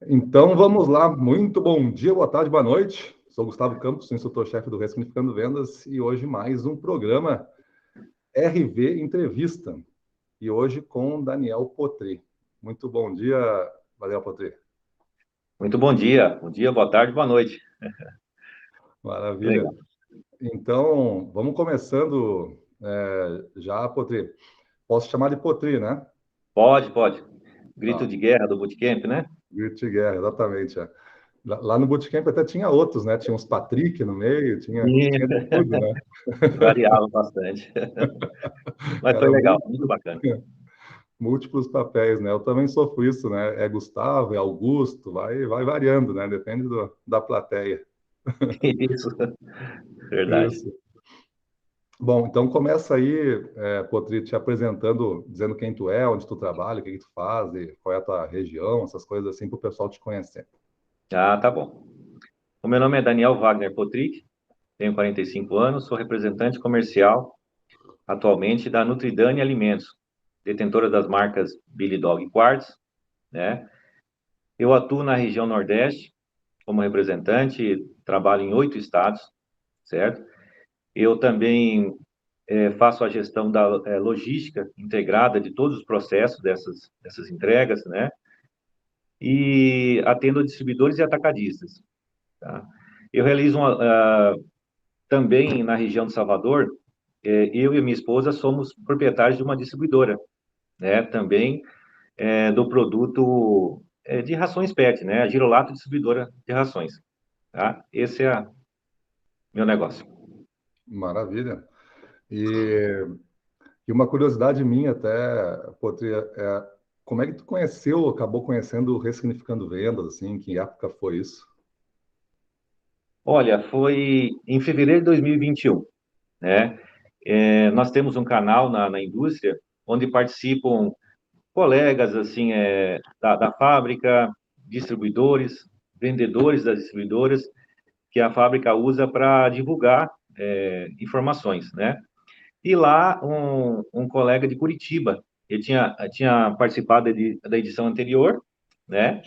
Então vamos lá, muito bom dia, boa tarde, boa noite. Sou Gustavo Campos, instrutor-chefe do Ressignificando Vendas e hoje mais um programa RV Entrevista e hoje com Daniel Potri. Muito bom dia, Daniel Potri. Muito bom dia, boa tarde, boa noite. Que Maravilha. legal. Então vamos começando já, Potri. Posso chamar de Potri, né? Pode. Grito Tá, de guerra do Bootcamp, né? grito de guerra, exatamente. É. Lá no Bootcamp até tinha outros, né? Tinha uns Patrick no meio, tinha de Sim, tudo, né? variava bastante. Mas foi Era legal, muito muito bacana. múltiplos papéis, né? Eu também sofro isso, né? É Gustavo, é Augusto, vai variando, né? Depende da plateia. Isso, verdade. Isso. Bom, então começa aí, Potri, te apresentando, dizendo quem tu é, onde tu trabalha, o que que tu faz, e qual é a tua região, essas coisas assim, para o pessoal te conhecer. Ah, tá bom. O meu nome é Daniel Wagner Potrick, tenho 45 anos, sou representante comercial atualmente da Nutridane Alimentos, detentora das marcas Billy Dog e Quartz, né? Eu atuo na região Nordeste como representante, trabalho em 8 estados, certo? Eu também faço a gestão da logística integrada de todos os processos dessas entregas, né? E atendo a distribuidores e atacadistas, tá? Eu realizo também na região de Salvador, eu e minha esposa somos proprietários de uma distribuidora, né? Também do produto de rações PET, né? A Girolato Distribuidora de Rações, tá? Esse é meu negócio. Maravilha. E, e uma curiosidade minha até, Potri, como é que tu conheceu, acabou conhecendo o Ressignificando Vendas, assim, que época foi isso? Olha, foi em fevereiro de 2021, né? Nós temos um canal na indústria onde participam colegas assim da fábrica, distribuidores, vendedores das distribuidoras que a fábrica usa para divulgar informações, né? E lá um colega de Curitiba, ele tinha participado da edição anterior, né?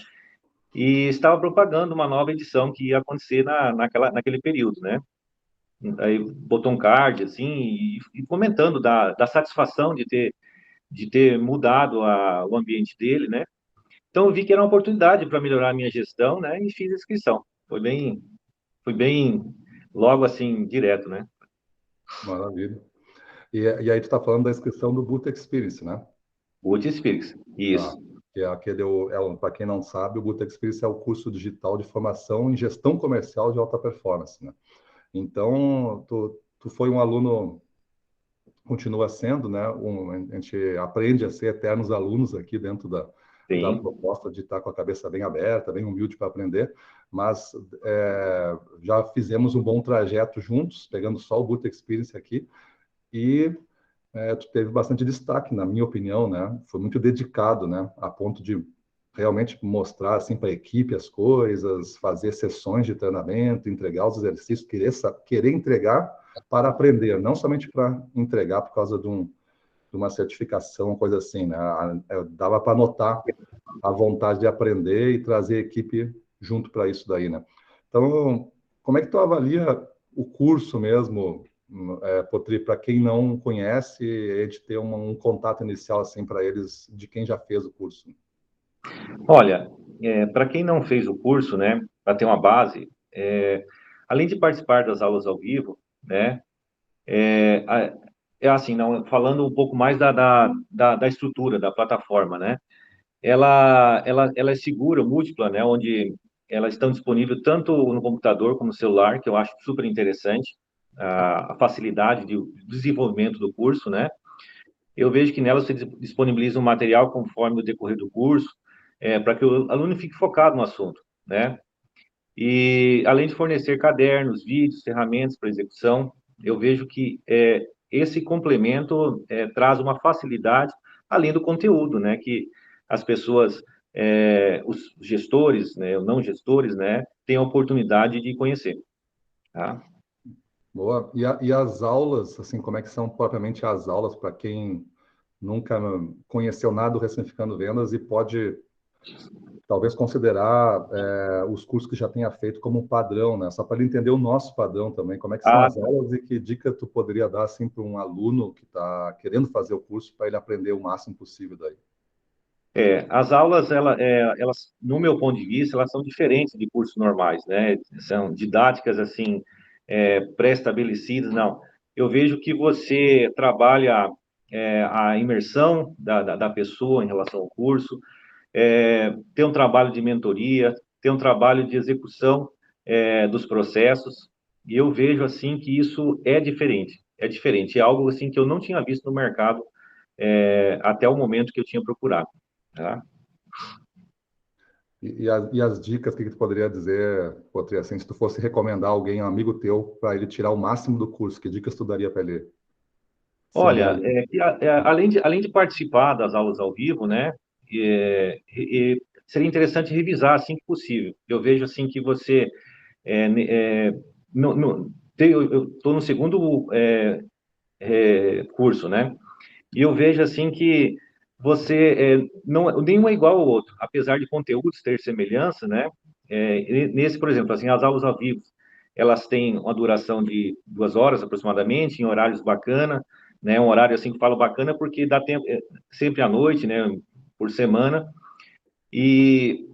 E estava propagando uma nova edição que ia acontecer naquele período, né? Aí botou um card assim e comentando da satisfação de ter mudado o ambiente dele, né? Então eu vi que era uma oportunidade para melhorar a minha gestão, né? E fiz a inscrição. Foi bem logo assim direto, né? Maravilha. E aí tu está falando da inscrição do Boot Experience, né? Boot Speaks. Tá. Isso. Que é aquele, para quem não sabe, o Boot Experience é o curso digital de formação em gestão comercial de alta performance, né? Então, tu foi um aluno, continua sendo, né? A gente aprende a ser eternos alunos aqui dentro da Sim. proposta de estar com a cabeça bem aberta, bem humilde para aprender, mas já fizemos um bom trajeto juntos, pegando só o Boot Experience aqui, e tu teve bastante destaque, na minha opinião, né? Foi muito dedicado, né? A ponto de realmente mostrar assim para a equipe as coisas, fazer sessões de treinamento, entregar os exercícios, querer entregar para aprender, não somente para entregar por causa de uma certificação, coisa assim, né? Dava para notar a vontade de aprender e trazer a equipe junto para isso daí, né? Então, como é que tu avalia o curso mesmo, Potri, para quem não conhece, a gente ter um contato inicial assim para eles de quem já fez o curso? Olha, para quem não fez o curso, né, para ter uma base, além de participar das aulas ao vivo, né, é, a- é assim, não, falando um pouco mais da estrutura, da plataforma, né, ela é segura, múltipla, né, onde elas estão disponíveis tanto no computador como no celular, que eu acho super interessante, a facilidade de desenvolvimento do curso, né. Eu vejo que nela você disponibiliza um material conforme o decorrer do curso, para que o aluno fique focado no assunto, né? E além de fornecer cadernos, vídeos, ferramentas para execução, eu vejo que esse complemento traz uma facilidade, além do conteúdo, né? Que as pessoas, os gestores, né, ou não gestores, né, têm a oportunidade de conhecer, tá? Boa. E as aulas, assim, como é que são propriamente as aulas para quem nunca conheceu nada do Ressignificando Vendas e pode talvez considerar os cursos que já tenha feito como um padrão, né? Só para ele entender o nosso padrão também, como é que são Ah, as aulas e que dica tu poderia dar assim para um aluno que está querendo fazer o curso para ele aprender o máximo possível daí. as aulas, elas, no meu ponto de vista, elas são diferentes de cursos normais, né? São didáticas, assim, pré-estabelecidas, não. Eu vejo que você trabalha a imersão da pessoa em relação ao curso, tem um trabalho de mentoria, tem um trabalho de execução dos processos, e eu vejo, assim, que isso é diferente, é algo, assim, que eu não tinha visto no mercado até o momento que eu tinha procurado, tá? E as dicas, o que tu poderia dizer, Potri, assim, se tu fosse recomendar alguém, um amigo teu, para ele tirar o máximo do curso, que dicas tu daria para ele? Sendo um Olha, aluno. além de participar das aulas ao vivo, né, seria interessante revisar assim que possível. Eu vejo assim que você eu estou no segundo curso, né, e eu vejo assim que você não nenhum é igual ao outro, apesar de conteúdos ter semelhança, né? Nesse, por exemplo, assim, as aulas ao vivo, elas têm uma duração de 2 horas aproximadamente, em horários bacana, né? Um horário assim que falo bacana porque dá tempo sempre à noite, né? Por semana e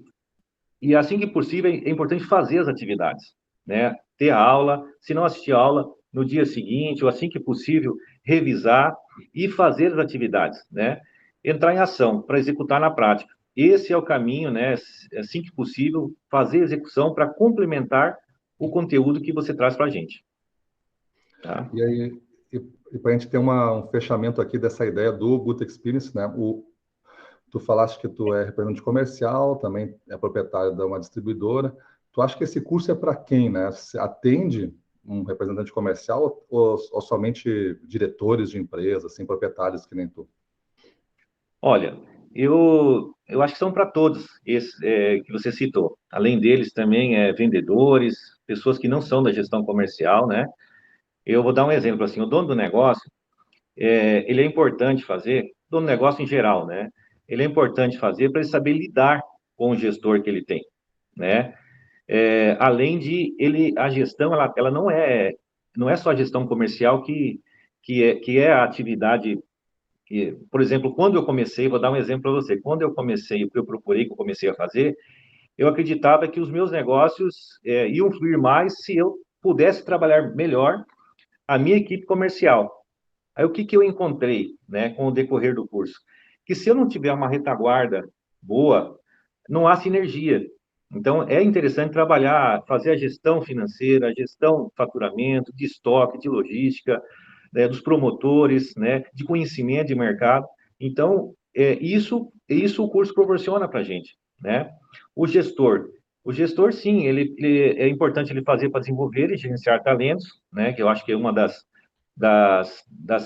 assim que possível é importante fazer as atividades, né? Ter a aula, se não assistir a aula no dia seguinte ou assim que possível revisar e fazer as atividades, né? Entrar em ação para executar na prática. Esse é o caminho, né? Assim que possível, fazer a execução para complementar o conteúdo que você traz para a gente, tá? E aí, e para a gente ter um fechamento aqui dessa ideia do Boot Experience, né? Tu falaste que tu é representante comercial, também é proprietário de uma distribuidora. Tu acha que esse curso é para quem, né? Se atende um representante comercial ou somente diretores de empresas, assim, proprietários que nem tu? Olha, eu acho que são para todos esses que você citou. Além deles, também vendedores, pessoas que não são da gestão comercial, né? Eu vou dar um exemplo assim, o dono do negócio, ele é importante fazer, dono do negócio em geral, né? Ele é importante fazer para ele saber lidar com o gestor que ele tem, né? Além de a gestão, ela não é só a gestão comercial que é a atividade por exemplo, quando eu comecei, vou dar um exemplo para você, quando eu comecei, o que eu procurei, que eu comecei a fazer, eu acreditava que os meus negócios iam fluir mais se eu pudesse trabalhar melhor a minha equipe comercial. Aí o que eu encontrei, né, com o decorrer do curso? Que se eu não tiver uma retaguarda boa, não há sinergia. Então, é interessante trabalhar, fazer a gestão financeira, a gestão de faturamento, de estoque, de logística, né, dos promotores, né, de conhecimento de mercado. Então, isso o curso proporciona para a gente, né? O gestor, sim, ele é importante ele fazer para desenvolver e gerenciar talentos, né? Que eu acho que é uma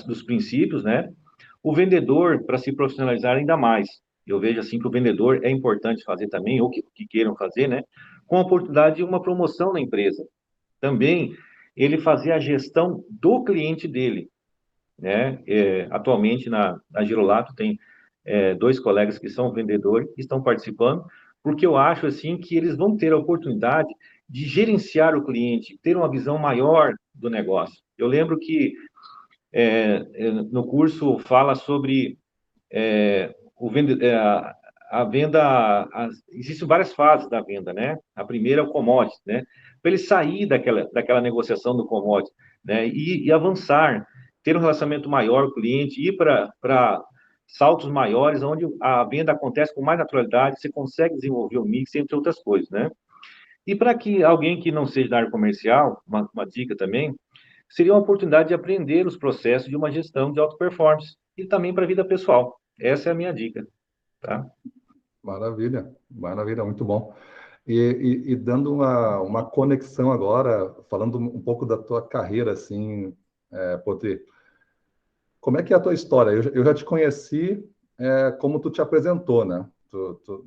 dos princípios, né? O vendedor, para se profissionalizar ainda mais. Eu vejo assim que o vendedor é importante fazer também, ou que queiram fazer, né? Com a oportunidade de uma promoção na empresa. Também ele fazer a gestão do cliente dele, né? Atualmente na Girolato tem 2 colegas que são vendedores e estão participando, porque eu acho assim que eles vão ter a oportunidade de gerenciar o cliente, ter uma visão maior do negócio. Eu lembro que no curso fala sobre a venda, existem várias fases da venda, né? A primeira é o commodity, né? Para ele sair daquela negociação do commodity, né? E avançar, ter um relacionamento maior com o cliente, ir para saltos maiores, onde a venda acontece com mais naturalidade, você consegue desenvolver o mix, entre outras coisas, né? E para que alguém que não seja da área comercial, uma dica também, seria uma oportunidade de aprender os processos de uma gestão de alta performance e também para a vida pessoal. Essa é a minha dica, tá? Maravilha, maravilha, muito bom. E dando uma conexão agora, falando um pouco da tua carreira, assim, Potri, como é que é a tua história? Eu já te conheci como tu te apresentou, né?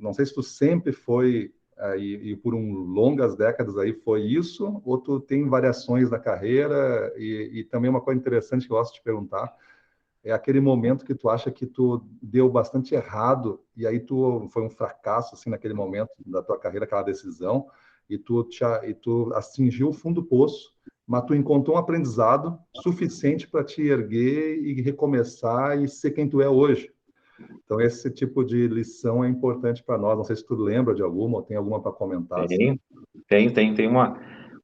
Não sei se tu sempre foi, e por longas décadas aí foi isso, ou tu tem variações na carreira, e também uma coisa interessante que eu gosto de te perguntar, é aquele momento que tu acha que tu deu bastante errado e aí tu foi um fracasso assim naquele momento da tua carreira, aquela decisão e tu atingiu o fundo do poço, mas tu encontrou um aprendizado suficiente para te erguer e recomeçar e ser quem tu é hoje. Então esse tipo de lição é importante para nós. Não sei se tu lembra de alguma ou tem alguma para comentar assim. Tem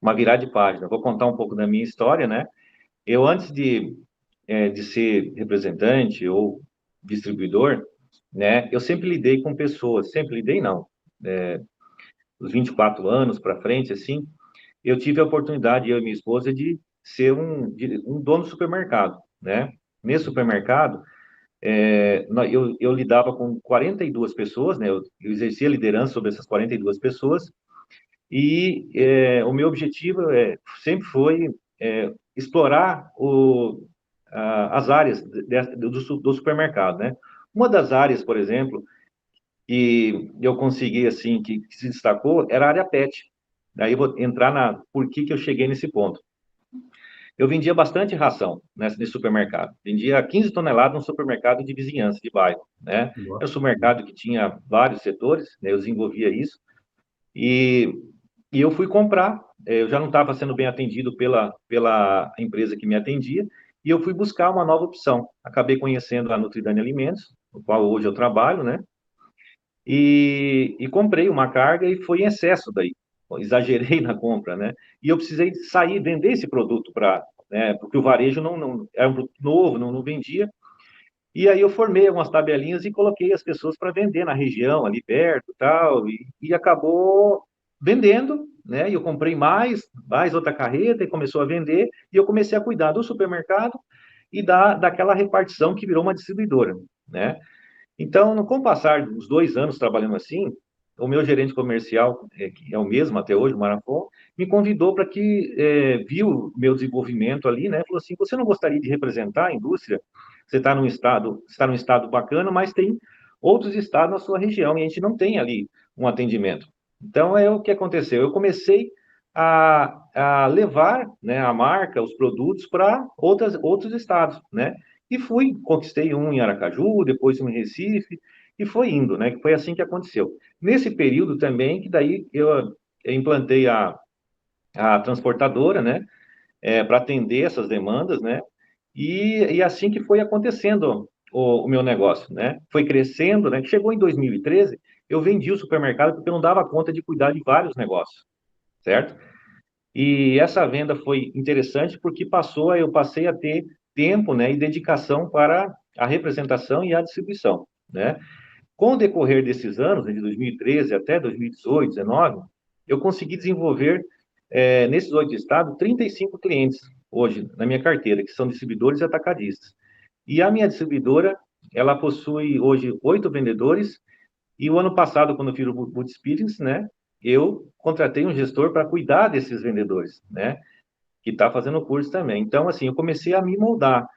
uma virada de página. Vou contar um pouco da minha história, né? Eu, antes de ser representante ou distribuidor, né, eu sempre lidei com pessoas, sempre lidei não, os 24 anos para frente, assim, eu tive a oportunidade, eu e minha esposa, de ser um dono do supermercado, né? Nesse supermercado, eu lidava com 42 pessoas, né? Eu exercia liderança sobre essas 42 pessoas, e o meu objetivo sempre foi explorar as áreas do supermercado, né? Uma das áreas, por exemplo, que eu consegui, assim, que se destacou, era a área pet. Daí eu vou entrar por que eu cheguei nesse ponto. Eu vendia bastante ração nesse supermercado. Vendia 15 toneladas num supermercado de vizinhança, de bairro, né? É um supermercado que tinha vários setores, né? Eu desenvolvia isso. E, e eu fui comprar. Eu já não estava sendo bem atendido pela empresa que me atendia, e eu fui buscar uma nova opção. Acabei conhecendo a Nutridane Alimentos, no qual hoje eu trabalho, né? E comprei uma carga e foi em excesso daí. Exagerei na compra, né? E eu precisei sair, vender esse produto porque o varejo não era um produto novo, não vendia. E aí eu formei algumas tabelinhas e coloquei as pessoas para vender na região, ali perto, tal, e acabou vendendo, né? E eu comprei mais outra carreta e começou a vender, e eu comecei a cuidar do supermercado e daquela repartição que virou uma distribuidora, né? Então, com o passar dos 2 anos trabalhando assim, o meu gerente comercial, que é o mesmo até hoje, o Marafon, me convidou para viu o meu desenvolvimento ali, né? Falou assim: você não gostaria de representar a indústria? Você está num estado bacana, mas tem outros estados na sua região e a gente não tem ali um atendimento. Então, é o que aconteceu. Eu comecei a levar, né, a marca, os produtos para outros estados, né? E conquistei um em Aracaju, depois um em Recife, e foi indo, né? Que foi assim que aconteceu. Nesse período também, que daí eu implantei a transportadora, né? Para atender essas demandas, né? E assim que foi acontecendo o meu negócio, né? Foi crescendo, né? Chegou em 2013, eu vendi o supermercado porque eu não dava conta de cuidar de vários negócios, certo? E essa venda foi interessante porque eu passei a ter tempo, né, e dedicação para a representação e a distribuição, né? Com o decorrer desses anos, né, de 2013 até 2018, 2019, eu consegui desenvolver, nesses 8 estados, 35 clientes hoje na minha carteira, que são distribuidores e atacadistas. E a minha distribuidora, ela possui hoje 8 vendedores, e o ano passado, quando eu fiz o Boot Experience, né, eu contratei um gestor para cuidar desses vendedores, né, que está fazendo o curso também. Então, assim, eu comecei a me moldar.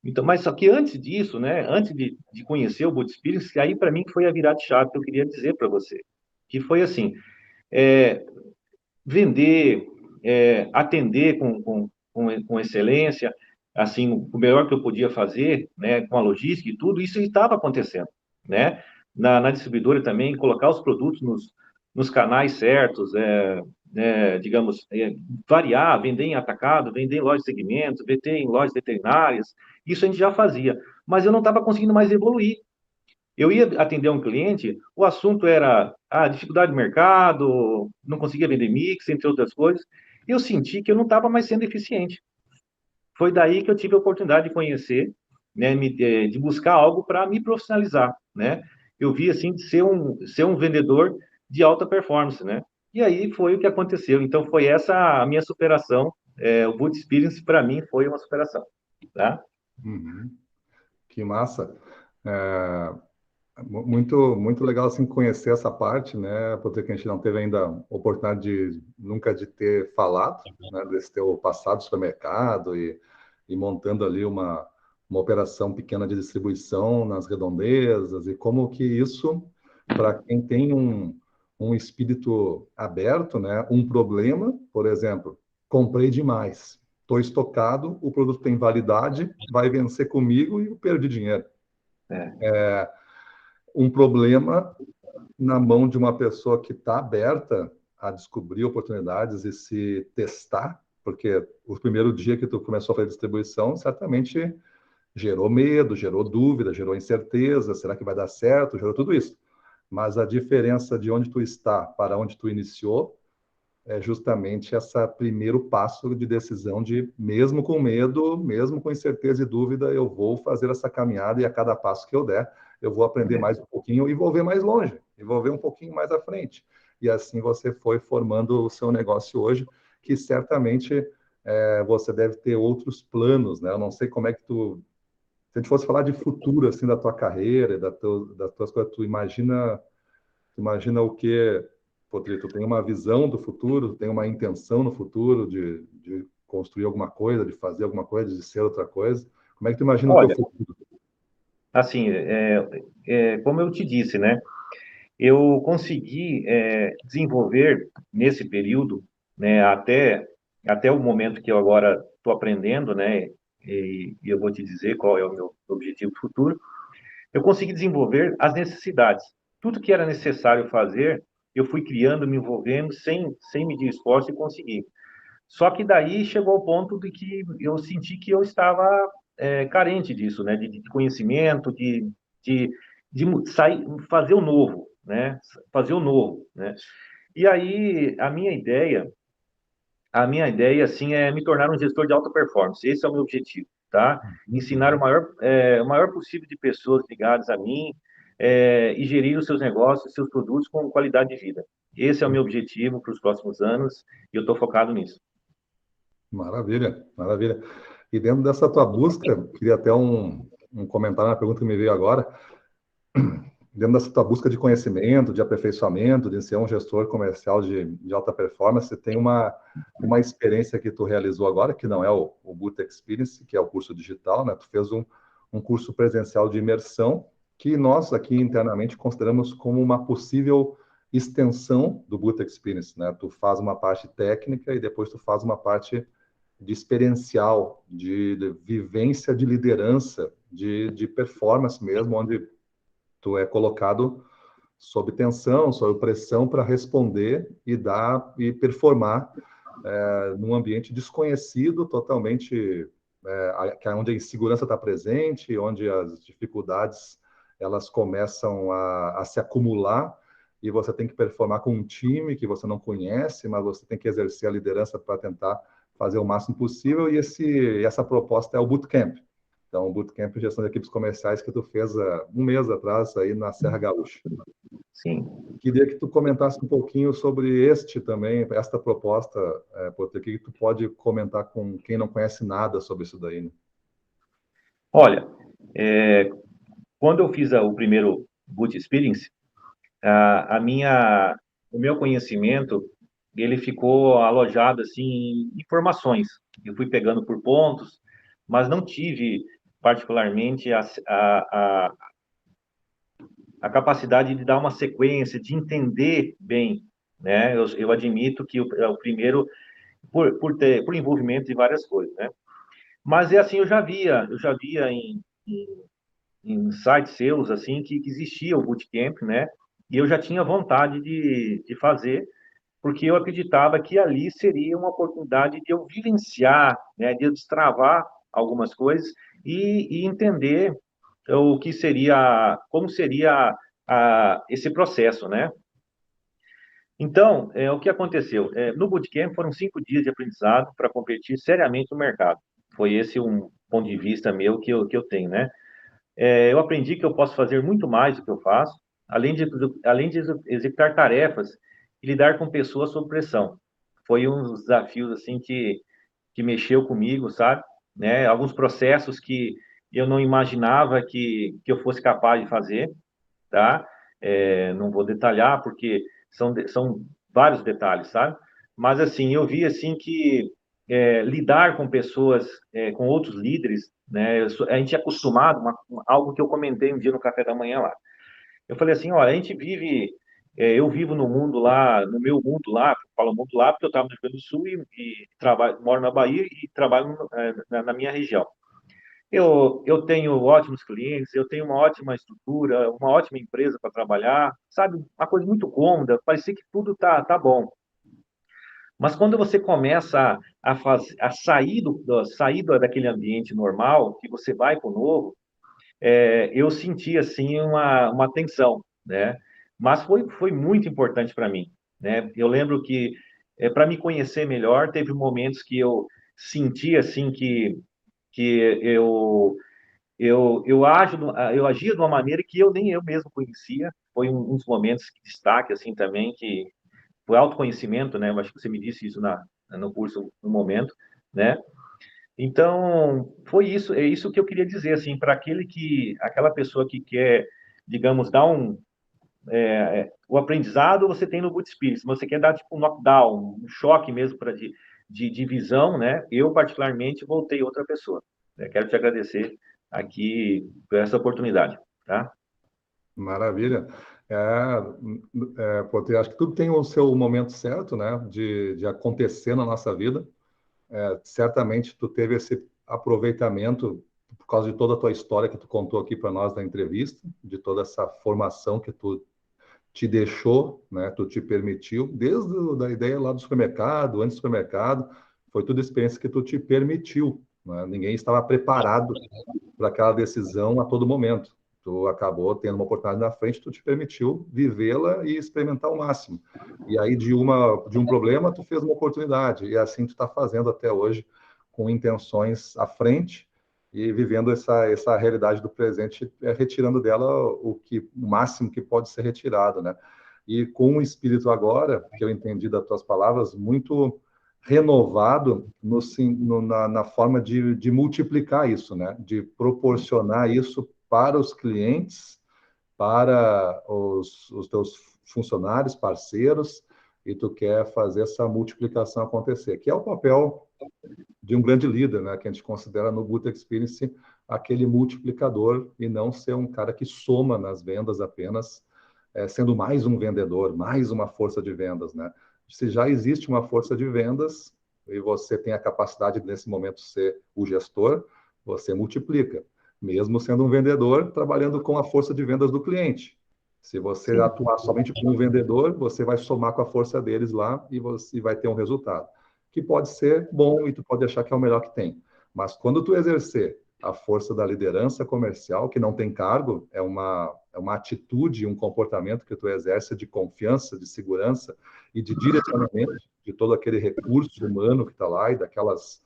Então, mas só que antes disso, né, antes de conhecer o Boot Experience, aí para mim que foi a virada de chave que eu queria dizer para você, que foi assim, é, vender, atender com excelência, assim, o melhor que eu podia fazer, né, com a logística e tudo, isso estava acontecendo, né? Na distribuidora também, colocar os produtos nos canais certos, digamos, variar, vender em atacado, vender em lojas de segmentos, vender em lojas veterinárias, isso a gente já fazia, mas eu não estava conseguindo mais evoluir. Eu ia atender um cliente, o assunto era a dificuldade de mercado, não conseguia vender mix, entre outras coisas. Eu senti que eu não estava mais sendo eficiente. Foi daí que eu tive a oportunidade de conhecer, né, de buscar algo para me profissionalizar, né? Eu vi assim de ser um vendedor de alta performance, né? E aí foi o que aconteceu. Então foi essa a minha superação. O Boot Experience para mim foi uma superação, tá? Uhum. Que massa. É, muito legal assim conhecer essa parte, né? Porque a gente não teve ainda oportunidade nunca de ter falado, né? Desse teu passado no supermercado e montando ali uma operação pequena de distribuição nas redondezas e como que isso, para quem tem um espírito aberto, né? Um problema, por exemplo, comprei demais. estou estocado, o produto tem validade, vai vencer comigo e eu perdi dinheiro. Um problema na mão de uma pessoa que está aberta a descobrir oportunidades e se testar, porque o primeiro dia que tu começou a fazer distribuição, certamente gerou medo, gerou dúvida, gerou incerteza, será que vai dar certo? Gerou tudo isso. Mas a diferença de onde tu está para onde tu iniciou é justamente esse primeiro passo de decisão de, mesmo com medo, mesmo com incerteza e dúvida, eu vou fazer essa caminhada e a cada passo que eu der, eu vou aprender mais um pouquinho e vou ver mais longe, e vou ver um pouquinho mais à frente. E assim você foi formando o seu negócio hoje, que certamente você deve ter outros planos, né? Eu não sei como é que tu... Se a gente fosse falar de futuro, assim, da tua carreira, das tuas coisas, tu imagina o que, Rodrigo? Tu tem uma visão do futuro, tu tem uma intenção no futuro de construir alguma coisa, de fazer alguma coisa, de ser outra coisa? Como é que tu imagina o teu Olha, futuro? assim, como eu te disse, né? Eu consegui desenvolver nesse período, né? Até o momento que eu agora estou aprendendo, né? E eu vou te dizer qual é o meu objetivo futuro. Eu consegui desenvolver as necessidades. Tudo que era necessário fazer, eu fui criando, me envolvendo, sem medir esforço e consegui. Só que daí chegou ao ponto de que eu senti que eu estava carente disso, né? De conhecimento, de, de sair, fazer o novo, né? Fazer o novo, né? E aí a minha ideia assim é me tornar um gestor de alta performance. Esse é o meu objetivo, tá? Ensinar o maior possível de pessoas ligadas a mim e gerir os seus negócios, os seus produtos com qualidade de vida. Esse é o meu objetivo para os próximos anos e eu estou focado nisso. Maravilha, maravilha. E dentro dessa tua busca, queria até um comentário na pergunta que me veio agora. Dentro dessa tua busca de conhecimento, de aperfeiçoamento, de ser um gestor comercial de alta performance, você tem uma experiência que tu realizou agora, que não é o Boot Experience, que é o curso digital, né? Tu fez um curso presencial de imersão, que nós aqui internamente consideramos como uma possível extensão do Boot Experience, né? Tu faz uma parte técnica e depois tu faz uma parte de experiencial, de vivência de liderança, de performance mesmo, onde tu é colocado sob tensão, sob pressão para responder e dar e performar num ambiente desconhecido, totalmente onde a insegurança está presente, onde as dificuldades elas começam a se acumular e você tem que performar com um time que você não conhece, mas você tem que exercer a liderança para tentar fazer o máximo possível e essa proposta é o Bootcamp. Então, o Bootcamp de Gestão de Equipes Comerciais que tu fez um mês atrás aí na Serra Gaúcha. Sim. Queria que tu comentasse um pouquinho sobre este também, esta proposta, porque o que tu pode comentar com quem não conhece nada sobre isso daí, né? Olha, quando eu fiz o primeiro Boot Experience, o meu conhecimento, ele ficou alojado assim em informações. Eu fui pegando por pontos, mas não tive particularmente a capacidade de dar uma sequência, de entender bem, né? Eu admito que o primeiro, por envolvimento de várias coisas, né? Mas é assim, eu já via em sites seus, assim, que existia o bootcamp, né? E eu já tinha vontade de fazer, porque eu acreditava que ali seria uma oportunidade de eu vivenciar, né? De eu destravar algumas coisas e entender como seria esse processo, né? Então, o que aconteceu? No Bootcamp foram 5 dias de aprendizado para competir seriamente no mercado. Foi esse um ponto de vista meu que eu tenho, né? Eu aprendi que eu posso fazer muito mais do que eu faço, além de executar tarefas e lidar com pessoas sob pressão. Foi um dos desafios assim que mexeu comigo, sabe? Né? Alguns processos que eu não imaginava que eu fosse capaz de fazer, tá? Não vou detalhar porque são vários detalhes, sabe? Mas assim, eu vi assim que lidar com pessoas, com outros líderes, né? A gente é acostumado, algo que eu comentei um dia no café da manhã lá. Eu falei assim, olha, a gente vive eu vivo no mundo lá, no meu mundo lá, falo mundo lá porque eu estava no Rio Grande do Sul e trabalho, moro na Bahia e trabalho na minha região. Eu tenho ótimos clientes, eu tenho uma ótima estrutura, uma ótima empresa para trabalhar, sabe? Uma coisa muito cômoda, parecia que tudo tá bom. Mas quando você começa a sair, daquele ambiente normal, que você vai para o novo, eu senti assim uma tensão, né? Mas foi muito importante para mim, né? Eu lembro que para me conhecer melhor, teve momentos que eu senti assim que eu agia de uma maneira que eu nem eu mesmo conhecia. Foi um dos momentos de destaque assim também que foi autoconhecimento, né? Eu acho que você me disse isso no curso no momento, né? Então, foi isso, é isso que eu queria dizer, assim, para aquela pessoa que quer, digamos, dar o aprendizado você tem no Boot Spirit, se você quer dar, tipo, um knockdown, um choque mesmo de visão, né? Eu, particularmente, voltei outra pessoa. Quero te agradecer aqui por essa oportunidade, tá? Maravilha. Pô, acho que tudo tem o seu momento certo, né, de acontecer na nossa vida. Certamente tu teve esse aproveitamento por causa de toda a tua história que tu contou aqui para nós na entrevista, de toda essa formação que tu te deixou, né? Tu te permitiu, desde a ideia lá do supermercado, antes do supermercado, foi tudo experiência que tu te permitiu, né? Ninguém estava preparado para aquela decisão a todo momento. Tu acabou tendo uma oportunidade na frente, tu te permitiu vivê-la e experimentar o máximo. E aí de um problema tu fez uma oportunidade e assim tu está fazendo até hoje com intenções à frente e vivendo essa realidade do presente, retirando dela o máximo que pode ser retirado, né? E com o espírito agora, que eu entendi das tuas palavras, muito renovado na forma de multiplicar isso, né? De proporcionar isso para os clientes, para os teus funcionários, parceiros, e tu quer fazer essa multiplicação acontecer, que é o papel de um grande líder, né? Que a gente considera no Boot Experience aquele multiplicador e não ser um cara que soma nas vendas apenas, sendo mais um vendedor, mais uma força de vendas, né? Se já existe uma força de vendas e você tem a capacidade nesse momento ser o gestor, você multiplica, mesmo sendo um vendedor trabalhando com a força de vendas do cliente. Se você Sim. atuar somente como vendedor, você vai somar com a força deles lá e você vai ter um resultado que pode ser bom e tu pode achar que é o melhor que tem. Mas quando tu exercer a força da liderança comercial, que não tem cargo, é uma atitude, um comportamento que tu exerce de confiança, de segurança e de direcionamento de todo aquele recurso humano que está lá e daquelas...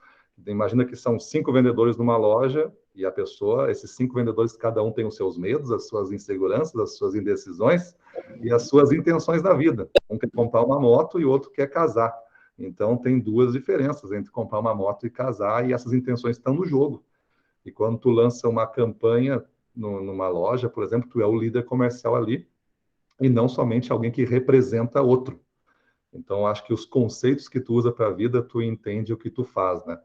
Imagina que são 5 vendedores numa loja e a pessoa, esses 5 vendedores, cada um tem os seus medos, as suas inseguranças, as suas indecisões e as suas intenções na vida. Um quer comprar uma moto e o outro quer casar. Então, tem duas diferenças entre comprar uma moto e casar, e essas intenções estão no jogo. E quando tu lança uma campanha numa loja, por exemplo, tu é o líder comercial ali, e não somente alguém que representa outro. Então, acho que os conceitos que tu usa para a vida, tu entende o que tu faz, né?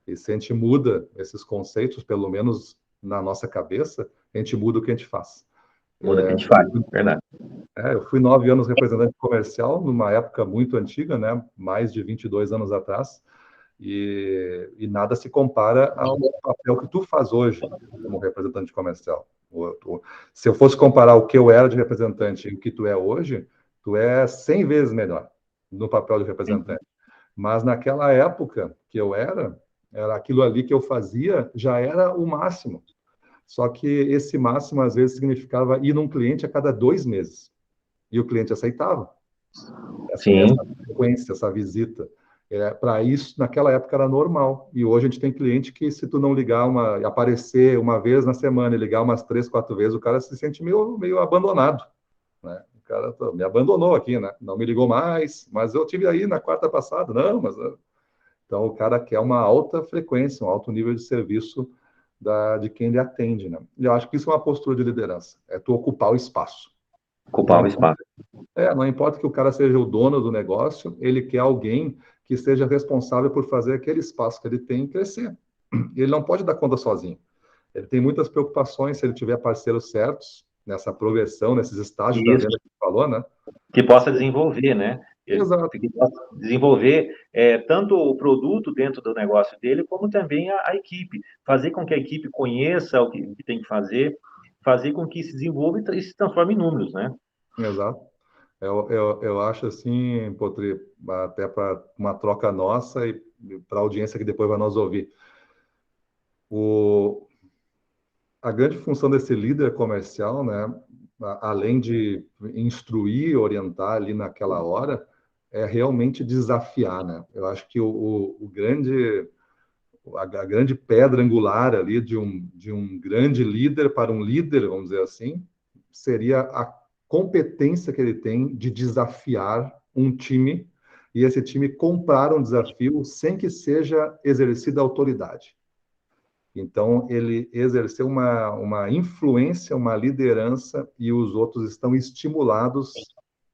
E se a gente muda esses conceitos, pelo menos na nossa cabeça, a gente muda o que a gente faz. Muda o que a gente faz, verdade. Eu fui 9 anos representante comercial, numa época muito antiga, né? Mais de 22 anos atrás, e nada se compara ao papel que tu faz hoje como representante comercial. Se eu fosse comparar o que eu era de representante e o que tu é hoje, tu é 100 vezes melhor no papel de representante. Mas naquela época que eu era aquilo ali que eu fazia, já era o máximo. Só que esse máximo, às vezes, significava ir num cliente a cada 2 meses. E o cliente aceitava Sim, essa frequência, essa visita. Para isso, naquela época era normal. E hoje a gente tem cliente que, se tu não ligar aparecer uma vez na semana e ligar umas 3, 4 vezes, o cara se sente meio abandonado, né? O cara me abandonou aqui, né? Não me ligou mais, mas eu tive aí na quarta passada, não, mas então o cara quer uma alta frequência, um alto nível de serviço de quem ele atende, né? E eu acho que isso é uma postura de liderança, é tu ocupar o espaço. Não ocupar o importa, espaço. não importa que o cara seja o dono do negócio, ele quer alguém que seja responsável por fazer aquele espaço que ele tem crescer. Ele não pode dar conta sozinho. Ele tem muitas preocupações se ele tiver parceiros certos, nessa progressão, nesses estágios da Isso, venda que você falou, né? que possa desenvolver, né? Exato, Que possa desenvolver tanto o produto dentro do negócio dele, como também a equipe. Fazer com que a equipe conheça o que tem que fazer com que se desenvolva e se transforme em números, né? exato. Eu acho assim, Potri, até para uma troca nossa e para a audiência que depois vai nos ouvir. O, a grande função desse líder comercial, né, além de instruir, orientar ali naquela hora, é realmente desafiar, né? Eu acho que a grande pedra angular ali de um grande líder para um líder, vamos dizer assim, seria a competência que ele tem de desafiar um time e esse time comprar um desafio sem que seja exercida autoridade. Então, ele exerceu uma influência, uma liderança, e os outros estão estimulados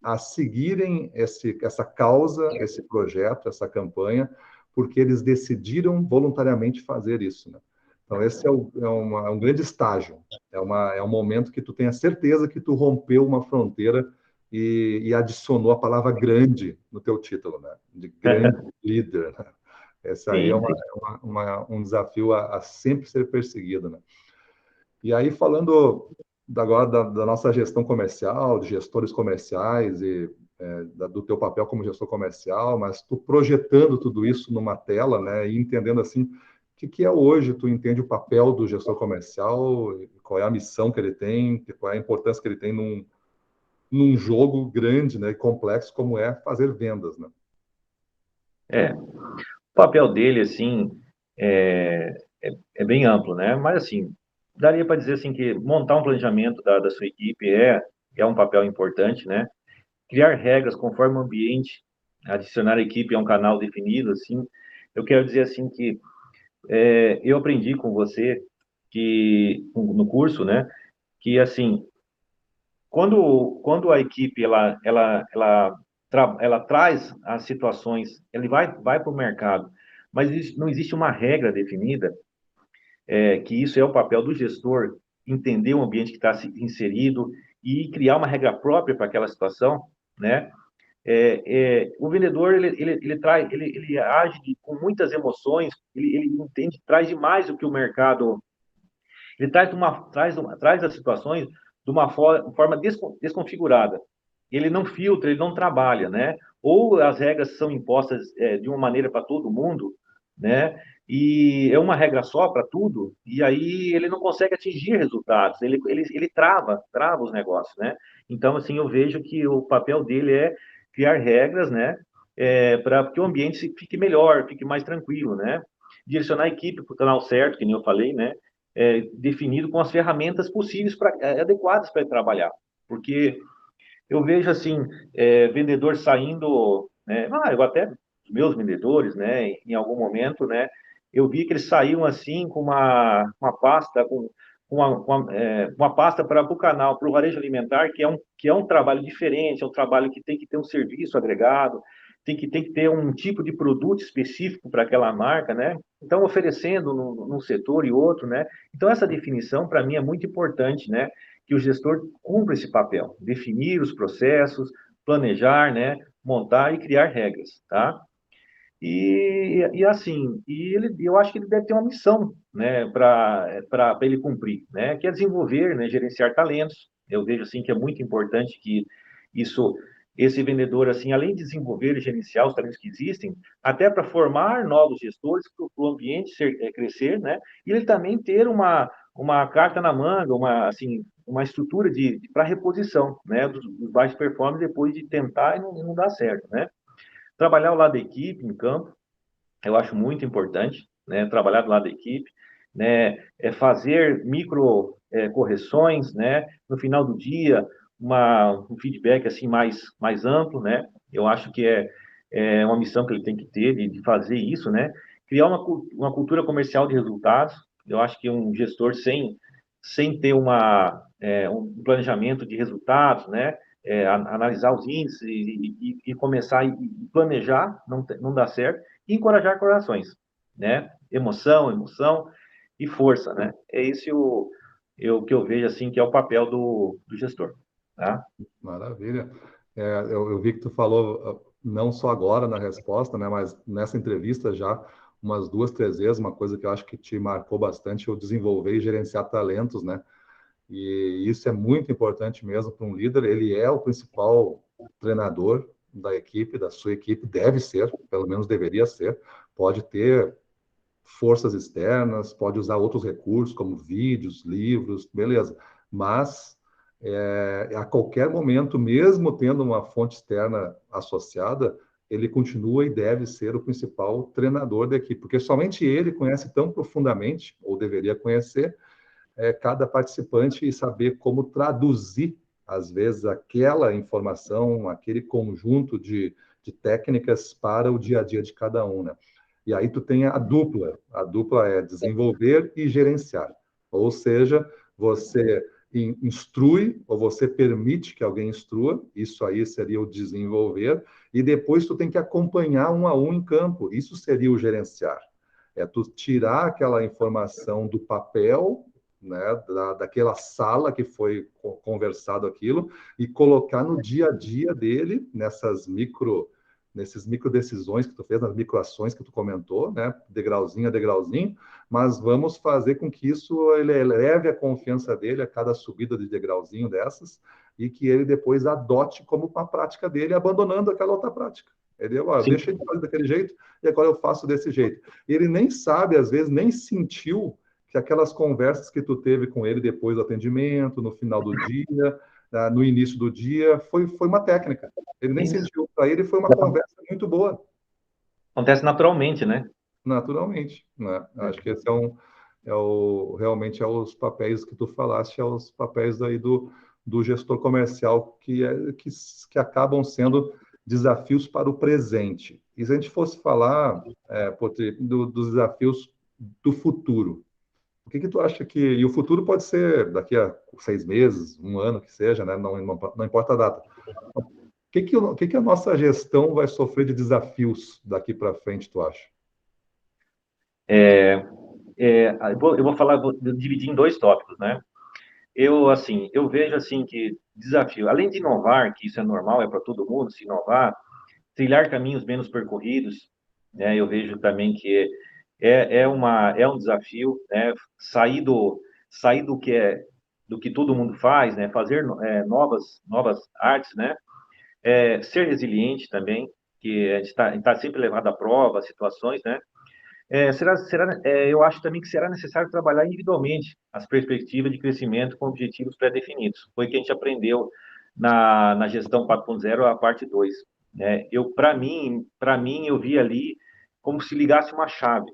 a seguirem essa causa, esse projeto, essa campanha, porque eles decidiram voluntariamente fazer isso. Né? Então, esse é um grande estágio. É um momento que tu tem a certeza que tu rompeu uma fronteira e adicionou a palavra grande no teu título, né? De grande líder. Né? Esse aí é Sim, sim. um desafio a sempre ser perseguido, né? E aí, falando agora da nossa gestão comercial, de gestores comerciais e do teu papel como gestor comercial, mas tu projetando tudo isso numa tela, né, e entendendo assim, o que é hoje, tu entende o papel do gestor comercial, qual é a missão que ele tem, qual é a importância que ele tem num jogo grande, né, e complexo como é fazer vendas, né? O papel dele, assim, é bem amplo, né? Mas, assim, daria para dizer, assim, que montar um planejamento da sua equipe é um papel importante, né? Criar regras conforme o ambiente, adicionar a equipe a um canal definido, assim. Eu quero dizer, assim, que eu aprendi com você que, no curso, né? Que, assim, quando a equipe, ela traz as situações, ele vai para o mercado, mas não existe uma regra definida, que isso é o papel do gestor, entender o ambiente que está inserido e criar uma regra própria para aquela situação, né? O vendedor ele age com muitas emoções, ele entende, traz demais do que o mercado, ele traz as situações de uma forma desconfigurada. Ele não filtra, ele não trabalha, né? Ou as regras são impostas de uma maneira para todo mundo, né? E é uma regra só para tudo, e aí ele não consegue atingir resultados, ele trava os negócios, né? Então, assim, eu vejo que o papel dele é criar regras, né? Para que o ambiente fique melhor, fique mais tranquilo, né? Direcionar a equipe para o canal certo, que nem eu falei, né? Definido com as ferramentas possíveis adequadas para ele trabalhar. Porque eu vejo assim, vendedor saindo, né? Eu até os meus vendedores, né? Em algum momento, né? Eu vi que eles saíam assim com uma pasta, uma pasta para o canal, para o varejo alimentar, que é um trabalho diferente, é um trabalho que tem que ter um serviço agregado, tem que ter um tipo de produto específico para aquela marca, né? Então, oferecendo num setor e outro, né? Então, essa definição, para mim, é muito importante, né? Que o gestor cumpra esse papel, definir os processos, planejar, né? Montar e criar regras, tá? E assim, eu acho que ele deve ter uma missão, né, para ele cumprir, né, que é desenvolver, né, gerenciar talentos. Eu vejo assim que é muito importante que isso, esse vendedor, assim, além de desenvolver e gerenciar os talentos que existem, até para formar novos gestores para o ambiente crescer, né, e ele também ter uma carta na manga, uma estrutura para reposição, né, dos baixos performances depois de tentar e não dar certo, né. Trabalhar ao lado da equipe, em campo, eu acho muito importante, né? Trabalhar do lado da equipe, né? Fazer micro correções, né? No final do dia, um feedback assim mais amplo, né? Eu acho que é uma missão que ele tem que ter de fazer isso, né? Criar uma cultura comercial de resultados. Eu acho que um gestor sem ter um planejamento de resultados, né? Analisar os índices e começar a planejar, não dá certo, e encorajar corações, né? Emoção e força, né? É esse o que eu vejo assim que é o papel do gestor, tá? Maravilha. Eu vi que tu falou, não só agora na resposta, né, mas nessa entrevista já umas duas, três vezes, uma coisa que eu acho que te marcou bastante, é o desenvolver e gerenciar talentos, né? E isso é muito importante mesmo para um líder. Ele é o principal treinador da equipe, da sua equipe, deve ser, pelo menos deveria ser. Pode ter forças externas, pode usar outros recursos, como vídeos, livros, beleza. Mas a qualquer momento, mesmo tendo uma fonte externa associada, ele continua e deve ser o principal treinador da equipe, porque somente ele conhece tão profundamente, ou deveria conhecer, cada participante e saber como traduzir, às vezes, aquela informação, aquele conjunto de técnicas para o dia a dia de cada um, né? E aí tu tem a dupla. A dupla é desenvolver e gerenciar. Ou seja, você instrui ou você permite que alguém instrua, isso aí seria o desenvolver, e depois tu tem que acompanhar um a um em campo, isso seria o gerenciar. É tu tirar aquela informação do papel, né, daquela sala que foi conversado aquilo, e colocar no dia a dia dele, nesses micro decisões que tu fez, nas microações que tu comentou, né, degrauzinho a degrauzinho, mas vamos fazer com que isso ele eleve a confiança dele a cada subida de degrauzinho dessas, e que ele depois adote como uma prática dele, abandonando aquela outra prática. Ele, ó, eu Sim, deixei de fazer daquele jeito e agora eu faço desse jeito. Ele nem sabe, às vezes, nem sentiu que aquelas conversas que tu teve com ele depois do atendimento, no final do dia, no início do dia, foi uma técnica. Ele nem isso. sentiu. Para ele foi uma conversa muito boa, Acontece naturalmente, né? naturalmente, né? Acho que esse realmente é os papéis que tu falaste, é os papéis aí do gestor comercial que acabam sendo desafios para o presente. E se a gente fosse falar, Potri, dos desafios do futuro, o que tu acha que... E o futuro pode ser daqui a 6 meses, um ano, que seja, né? Não importa a data. O que a nossa gestão vai sofrer de desafios daqui para frente, tu acha? Eu vou falar, vou dividir em dois tópicos, né? Assim, eu vejo assim que desafio, além de inovar, que isso é normal, é para todo mundo se inovar, trilhar caminhos menos percorridos, né? Eu vejo também que é um desafio, né? Sair do do que todo mundo faz, né? Fazer novas artes, né? Ser resiliente também, que a gente tá sempre levado à prova, situações, né? Eu acho também que será necessário trabalhar individualmente as perspectivas de crescimento com objetivos pré-definidos. Foi o que a gente aprendeu na gestão 4.0, a parte 2. Né? Para mim, eu vi ali como se ligasse uma chave.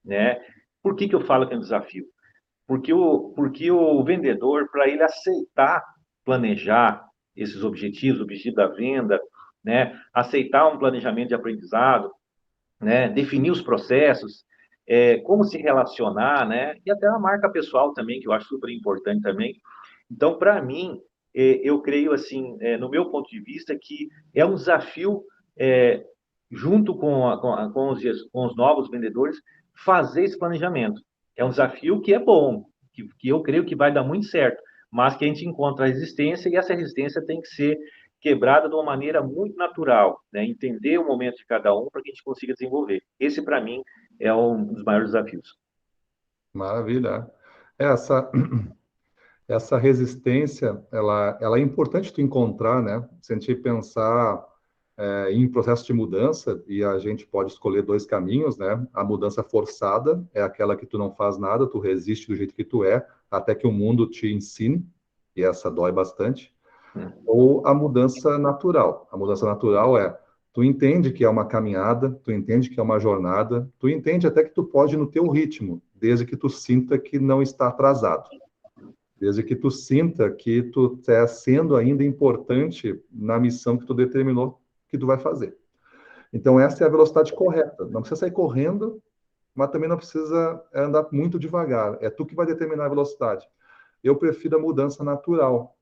Né? Por que eu falo que é um desafio? Porque o vendedor, para ele aceitar planejar esses objetivos, o objetivo da venda, né? Aceitar um planejamento de aprendizado, né? Definir os processos, como se relacionar, né? E até a marca pessoal também, que eu acho super importante também. Então, para mim, eu creio assim, no meu ponto de vista, que é um desafio, junto com os novos vendedores, fazer esse planejamento. É um desafio que é bom, que eu creio que vai dar muito certo, mas que a gente encontra resistência e essa resistência tem que ser quebrada de uma maneira muito natural, né? Entender o momento de cada um para que a gente consiga desenvolver. Esse, para mim, é um dos maiores desafios. Maravilha. Essa, essa resistência, ela é importante tu encontrar, né? Se a gente pensar em processo de mudança, e a gente pode escolher dois caminhos, né? A mudança forçada é aquela que tu não faz nada, tu resiste do jeito que tu é, até que o mundo te ensine, e essa dói bastante. Ou a mudança natural. A mudança natural é, tu entende que é uma caminhada, tu entende que é uma jornada, tu entende até que tu pode ir no teu ritmo, desde que tu sinta que não está atrasado, desde que tu sinta que tu está sendo ainda importante na missão que tu determinou que tu vai fazer. Então, essa é a velocidade correta. Não precisa sair correndo, mas também não precisa andar muito devagar. É tu que vai determinar a velocidade. Eu prefiro a mudança natural,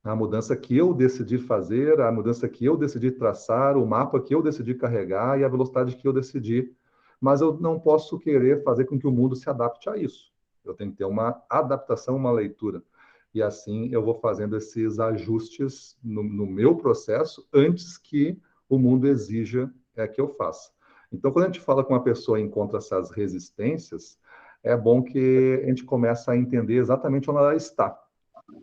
a mudança que eu decidi fazer, a mudança que eu decidi traçar, o mapa que eu decidi carregar e a velocidade que eu decidi. Mas eu não posso querer fazer com que o mundo se adapte a isso. Eu tenho que ter uma adaptação, uma leitura. E assim eu vou fazendo esses ajustes no meu processo antes que o mundo exija que eu faça. Então, quando a gente fala com uma pessoa e encontra essas resistências, é bom que a gente comece a entender exatamente onde ela está.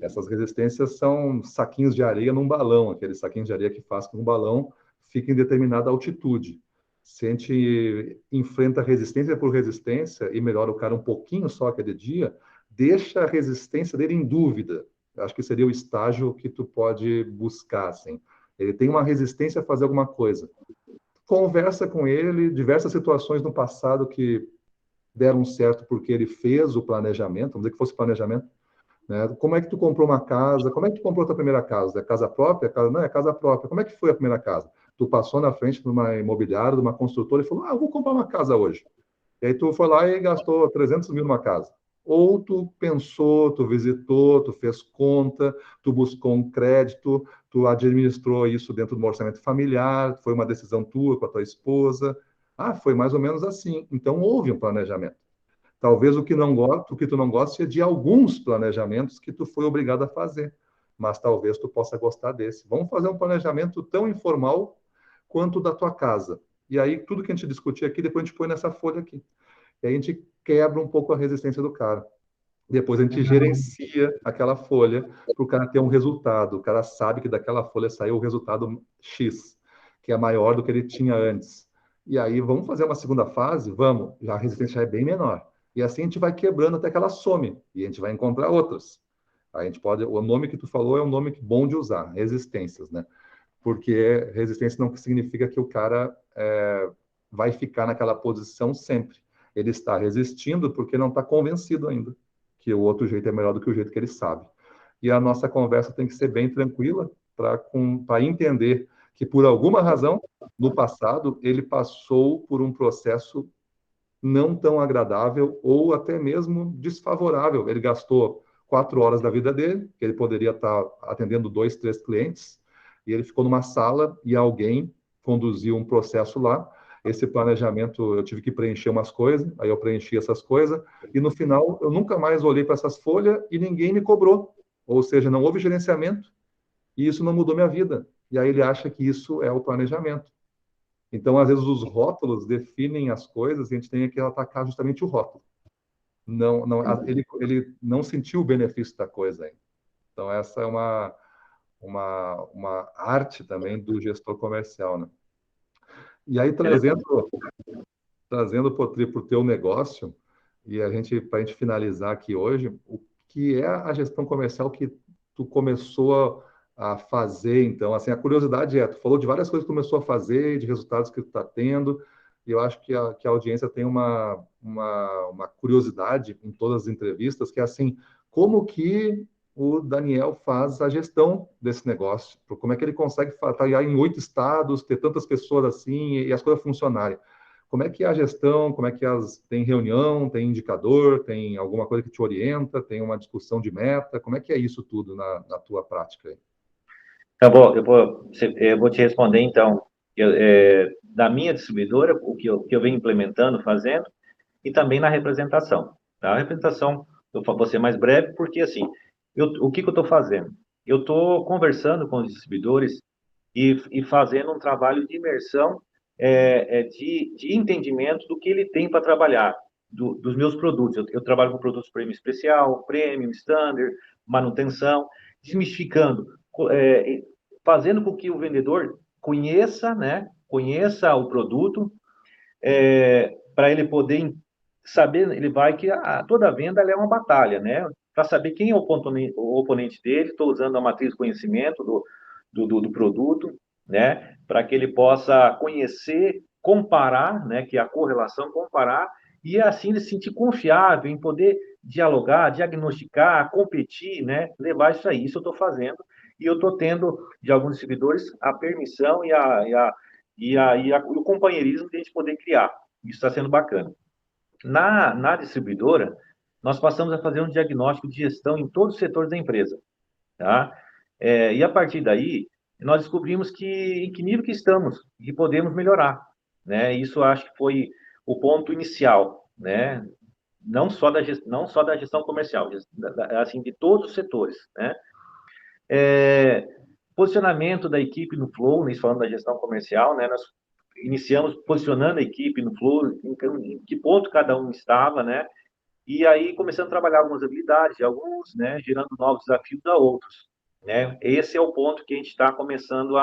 Essas resistências são saquinhos de areia num balão, aqueles saquinhos de areia que faz com que um balão fique em determinada altitude. Se a gente enfrenta resistência por resistência e melhora o cara um pouquinho só aquele dia, deixa a resistência dele em dúvida. Eu acho que seria o estágio que tu pode buscar, assim. Ele tem uma resistência a fazer alguma coisa. Conversa com ele, diversas situações no passado que deram certo porque ele fez o planejamento, vamos dizer que fosse planejamento, né? Como é que tu comprou uma casa? Como é que tu comprou a tua primeira casa? É casa própria? Casa... Não, é casa própria. Como é que foi a primeira casa? Tu passou na frente de uma imobiliária, de uma construtora e falou, eu vou comprar uma casa hoje. E aí tu foi lá e gastou 300 mil numa casa. Ou tu pensou, tu visitou, tu fez conta, tu buscou um crédito, tu administrou isso dentro do orçamento familiar, foi uma decisão tua com a tua esposa. Foi mais ou menos assim. Então houve um planejamento. Talvez o que tu não goste é de alguns planejamentos que tu foi obrigado a fazer, mas talvez tu possa gostar desse. Vamos fazer um planejamento tão informal quanto o da tua casa. E aí, tudo que a gente discutir aqui, depois a gente põe nessa folha aqui. E aí a gente quebra um pouco a resistência do cara. Depois a gente gerencia aquela folha para o cara ter um resultado. O cara sabe que daquela folha saiu o resultado X, que é maior do que ele tinha antes. E aí, vamos fazer uma segunda fase? Vamos. Já a resistência já é bem menor. E assim a gente vai quebrando até que ela some. E a gente vai encontrar outras. A gente pode. O nome que tu falou é um nome bom de usar, resistências, né? Porque resistência não significa que o cara vai ficar naquela posição sempre. Ele está resistindo porque não está convencido ainda que o outro jeito é melhor do que o jeito que ele sabe. E a nossa conversa tem que ser bem tranquila para entender que, por alguma razão, no passado, ele passou por um processo não tão agradável ou até mesmo desfavorável. Ele gastou 4 horas da vida dele, que ele poderia estar atendendo 2, 3 clientes, e ele ficou numa sala e alguém conduziu um processo lá. Esse planejamento eu tive que preencher umas coisas, aí eu preenchi essas coisas, e no final eu nunca mais olhei para essas folhas e ninguém me cobrou. Ou seja, não houve gerenciamento e isso não mudou minha vida. E aí ele acha que isso é o planejamento. Então, às vezes, os rótulos definem as coisas e a gente tem que atacar justamente o rótulo. Não, não, ele não sentiu o benefício da coisa ainda. Então, essa é uma arte também do gestor comercial, né? E aí, trazendo para o teu negócio, e para a gente finalizar aqui hoje, o que é a gestão comercial que tu começou a fazer, então, assim, a curiosidade tu falou de várias coisas que tu começou a fazer, de resultados que tu está tendo, e eu acho que a audiência tem uma curiosidade em todas as entrevistas, que é assim, como que o Daniel faz a gestão desse negócio? Como é que ele consegue estar em 8 estados, ter tantas pessoas assim e as coisas funcionarem? Como é que é a gestão? Como é que tem reunião, tem indicador, tem alguma coisa que te orienta, tem uma discussão de meta? Como é que é isso tudo na tua prática aí? Tá bom, eu vou te responder então. Da minha distribuidora, o que eu venho implementando, fazendo, e também na representação. Tá? A representação, eu vou ser mais breve, porque assim, o que eu estou fazendo? Eu estou conversando com os distribuidores e fazendo um trabalho de imersão, de entendimento do que ele tem para trabalhar, dos meus produtos. Eu trabalho com produtos premium especial, premium, standard, manutenção, desmistificando, fazendo com que o vendedor conheça, né, conheça o produto, para ele poder saber, ele vai que toda venda é uma batalha, né? Para saber quem é o oponente dele, estou usando a matriz de conhecimento do produto, né? Para que ele possa conhecer, comparar, né? Que é a correlação, comparar, e assim ele se sentir confiável em poder dialogar, diagnosticar, competir, né? Levar isso aí. Isso eu estou fazendo, e eu estou tendo, de alguns distribuidores, a permissão e o companheirismo de a gente poder criar. Isso está sendo bacana. Na distribuidora, nós passamos a fazer um diagnóstico de gestão em todos os setores da empresa, tá? E a partir daí, nós descobrimos em que nível que estamos e podemos melhorar, né? Isso acho que foi o ponto inicial, né? não só da gestão comercial, assim, de todos os setores, né? É, posicionamento da equipe no Flow, né, falando da gestão comercial, né? Nós iniciamos posicionando a equipe no Flow, em que ponto cada um estava, né? E aí começando a trabalhar algumas habilidades de alguns, né? Gerando novos desafios a outros, né? Esse é o ponto que a gente está começando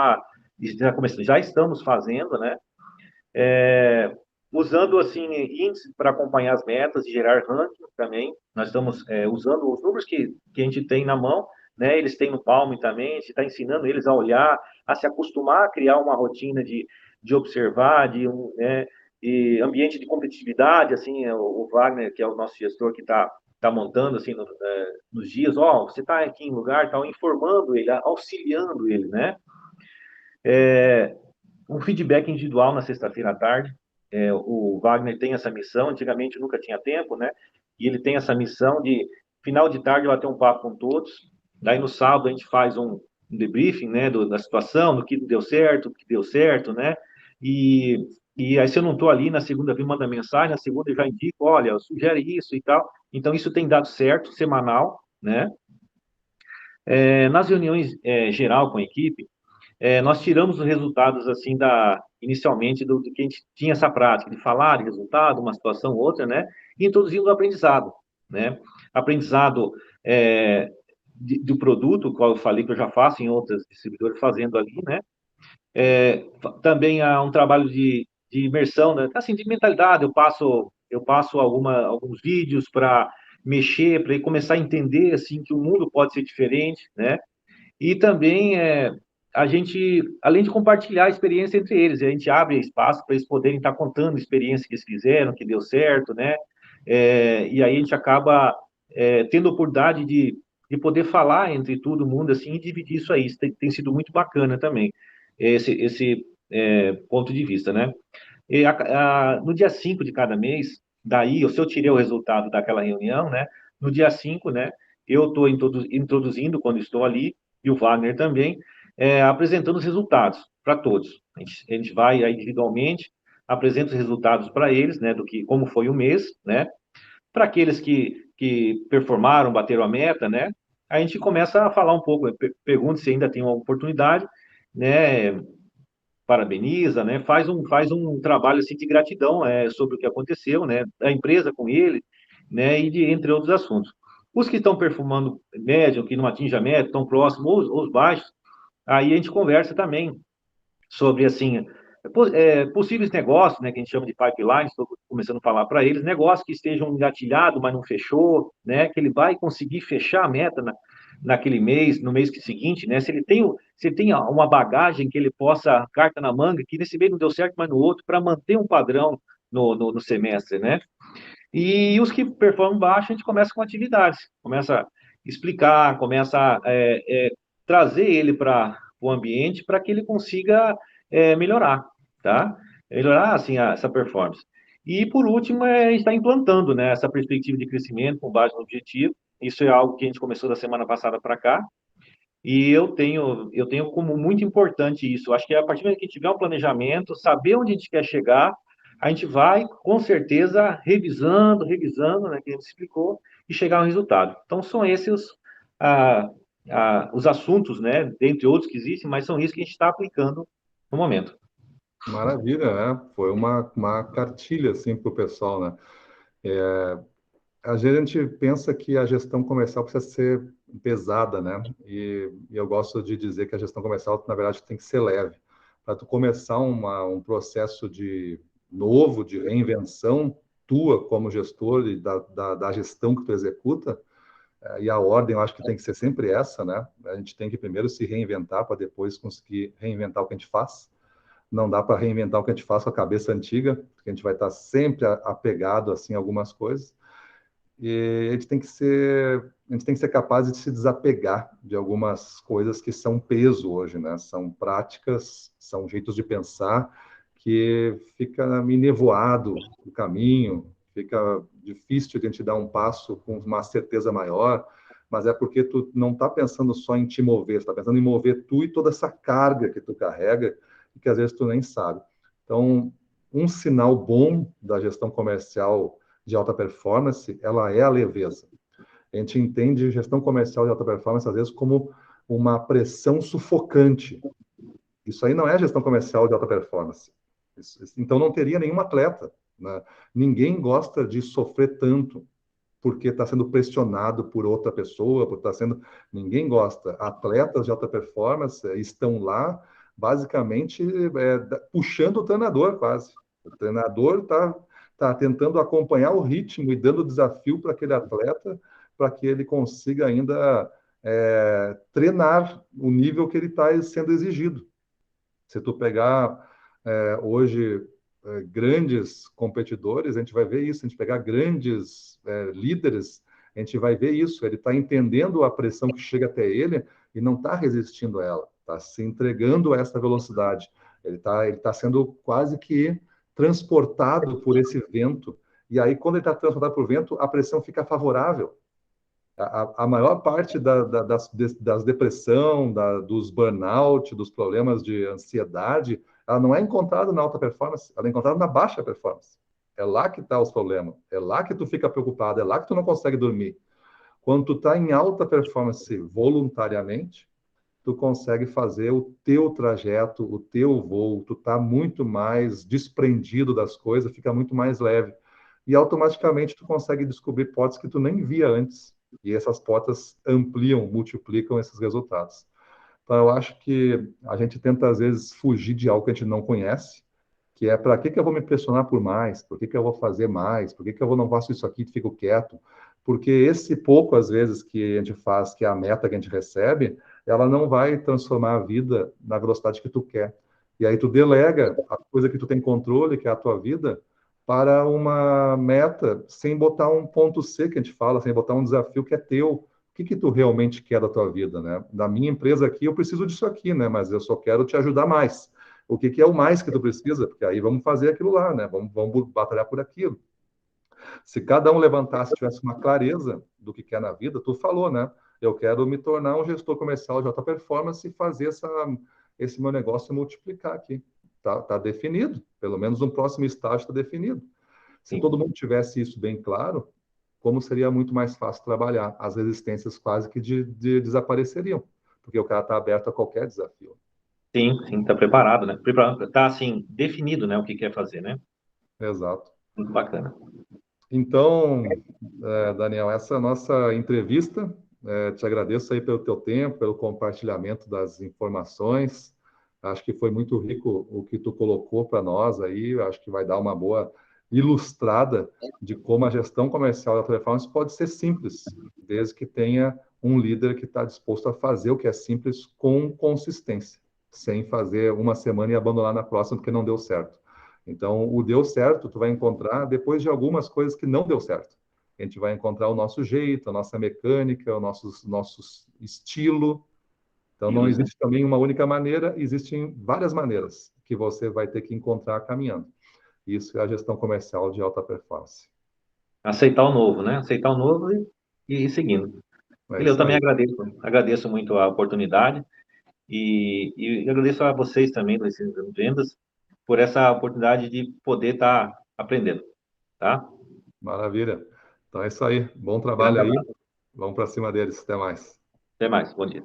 já estamos fazendo, né? Usando assim índices para acompanhar as metas e gerar ranking também. Nós estamos usando os números que a gente tem na mão, né? Eles têm no Palm também. A gente está ensinando eles a olhar, a se acostumar a criar uma rotina de observar, né, de ambiente de competitividade. Assim, o Wagner, que é o nosso gestor que está montando assim nos dias, você está aqui em lugar, tal, informando ele, auxiliando ele, né? Um feedback individual na sexta-feira à tarde. O Wagner tem essa missão, antigamente nunca tinha tempo, né? E ele tem essa missão de, final de tarde, bater um papo com todos. Daí no sábado a gente faz um debriefing, né, da situação, do que deu certo, do que deu certo, né? E, e aí, se eu não estou ali, na segunda vez manda mensagem, na segunda eu já indico, olha, sugere isso e tal. Então, isso tem dado certo, semanal, né? Nas reuniões geral com a equipe, nós tiramos os resultados assim inicialmente do que a gente tinha essa prática de falar de resultado, uma situação ou outra, né? E introduzimos o aprendizado, né? Aprendizado do produto, qual eu falei que eu já faço em outras distribuidoras fazendo ali, né? Também há um trabalho de imersão, né? Assim, de mentalidade. Eu passo alguns vídeos para mexer, para começar a entender assim que o mundo pode ser diferente, né? E também a gente, além de compartilhar a experiência entre eles, a gente abre espaço para eles poderem estar contando a experiência que eles fizeram, que deu certo, né? E aí a gente acaba tendo a oportunidade de poder falar entre todo mundo assim e dividir isso aí. Isso tem sido muito bacana também, esse ponto de vista, né? No dia 5 de cada mês, daí, se eu tirei o resultado daquela reunião, né? No dia 5, né? Eu estou introduzindo, quando estou ali, e o Wagner também, apresentando os resultados para todos. A gente vai aí individualmente, apresenta os resultados para eles, né? Como foi o mês, né? Para aqueles que performaram, bateram a meta, né? A gente começa a falar um pouco, pergunta se ainda tem uma oportunidade, né? Parabeniza, né? Faz um trabalho assim de gratidão sobre o que aconteceu, né? Da empresa com ele, né? Entre outros assuntos. Os que estão performando médio, que não atinge a média, estão próximos, ou os baixos, aí a gente conversa também sobre assim possíveis negócios, né? Que a gente chama de pipeline. Estou começando a falar para eles negócios que estejam engatilhados, mas não fechou, né? Que ele vai conseguir fechar a meta naquele mês, no mês seguinte, né? Se ele tem uma bagagem que ele possa, carta na manga, que nesse mês não deu certo, mas no outro, para manter um padrão no semestre, né? E os que performam baixo, a gente começa com atividades, começa a explicar, começa a trazer ele para o ambiente para que ele consiga melhorar, tá? Melhorar, assim, essa performance. E, por último, a gente está implantando, né, essa perspectiva de crescimento com base no objetivo. Isso é algo que a gente começou da semana passada para cá, e eu tenho como muito importante isso. Acho que a partir do momento que a gente tiver um planejamento, saber onde a gente quer chegar, a gente vai, com certeza, revisando, né, que a gente explicou, e chegar ao resultado. Então, são esses ah, os assuntos, né, dentre outros que existem, mas são isso que a gente está aplicando no momento. Maravilha, né? Foi uma cartilha assim para o pessoal, né? Às vezes a gente pensa que a gestão comercial precisa ser pesada, né? E eu gosto de dizer que a gestão comercial, na verdade, tem que ser leve. Para tu começar um processo de novo, de reinvenção tua como gestor e da gestão que tu executa, e a ordem eu acho que tem que ser sempre essa, né? A gente tem que primeiro se reinventar para depois conseguir reinventar o que a gente faz. Não dá para reinventar o que a gente faz com a cabeça antiga, porque a gente vai estar sempre apegado assim a algumas coisas. E a gente tem que ser capaz de se desapegar de algumas coisas que são peso hoje, né? São práticas, são jeitos de pensar que fica enevoado o caminho, fica difícil de a gente dar um passo com uma certeza maior, mas é porque tu não está pensando só em te mover, está pensando em mover tu e toda essa carga que tu carrega e que às vezes tu nem sabe. Então, um sinal bom da gestão comercial de alta performance, ela é a leveza. A gente entende gestão comercial de alta performance, às vezes, como uma pressão sufocante. Isso aí não é gestão comercial de alta performance. Então, não teria nenhum atleta, né? Ninguém gosta de sofrer tanto porque está sendo pressionado por outra pessoa, por estar sendo... Ninguém gosta. Atletas de alta performance estão lá, basicamente, puxando o treinador, quase. O treinador tá tentando acompanhar o ritmo e dando desafio para aquele atleta, para que ele consiga ainda treinar o nível que ele está sendo exigido. Se tu pegar hoje grandes competidores, a gente vai ver isso. A gente pegar grandes líderes, a gente vai ver isso. Ele está entendendo a pressão que chega até ele e não está resistindo a ela. Está se entregando a essa velocidade. Ele tá sendo quase que transportado por esse vento. E aí, quando ele está transportado por vento, a pressão fica favorável. A maior parte das depressão, dos burnout, dos problemas de ansiedade, ela não é encontrada na alta performance, ela é encontrada na baixa performance. É lá que está os problemas, é lá que tu fica preocupado, é lá que tu não consegue dormir. Quando tu está em alta performance voluntariamente, tu consegue fazer o teu trajeto, o teu voo, tu está muito mais desprendido das coisas, fica muito mais leve. E automaticamente tu consegue descobrir portas que tu nem via antes. E essas portas ampliam, multiplicam esses resultados. Então, eu acho que a gente tenta, às vezes, fugir de algo que a gente não conhece, que é para que eu vou me pressionar por mais? Por que eu vou fazer mais? Por que eu não faço isso aqui e fico quieto? Porque esse pouco, às vezes, que a gente faz, que é a meta que a gente recebe, ela não vai transformar a vida na velocidade que tu quer. E aí tu delega a coisa que tu tem controle, que é a tua vida, para uma meta sem botar um ponto C, que a gente fala, sem botar um desafio que é teu. O que tu realmente quer da tua vida, né? Da minha empresa aqui, eu preciso disso aqui, né? Mas eu só quero te ajudar mais. O que é o mais que tu precisa? Porque aí vamos fazer aquilo lá, né? Vamos batalhar por aquilo. Se cada um levantasse, tivesse uma clareza do que quer na vida, tu falou, né? Eu quero me tornar um gestor comercial de alta performance e fazer esse meu negócio multiplicar aqui. Tá definido. Pelo menos um próximo estágio está definido. Se Sim. todo mundo tivesse isso bem claro, como seria muito mais fácil trabalhar. As resistências quase que desapareceriam, porque o cara está aberto a qualquer desafio. Sim, sim, tá preparado, né? Preparado, tá assim, definido, né, o que quer fazer, né? Exato. Muito bacana. Então, Daniel, essa é a nossa entrevista. Te agradeço aí pelo teu tempo, pelo compartilhamento das informações. Acho que foi muito rico o que tu colocou para nós aí. Acho que vai dar uma boa ilustrada de como a gestão comercial da performance pode ser simples, desde que tenha um líder que está disposto a fazer o que é simples com consistência, sem fazer uma semana e abandonar na próxima porque não deu certo. Então, o deu certo, tu vai encontrar depois de algumas coisas que não deu certo. A gente vai encontrar o nosso jeito, a nossa mecânica, o nosso estilo. Então, não Isso. existe também uma única maneira, existem várias maneiras que você vai ter que encontrar caminhando. Isso é a gestão comercial de alta performance. Aceitar o novo, né? Aceitar o novo e ir seguindo. É Eu isso também aí. agradeço muito a oportunidade e agradeço a vocês também, das vendas, por essa oportunidade de poder estar aprendendo, tá? Maravilha. Então é isso aí. Bom Grande trabalho aí. abraço. Vamos para cima deles. Até mais. Até mais. Bom dia.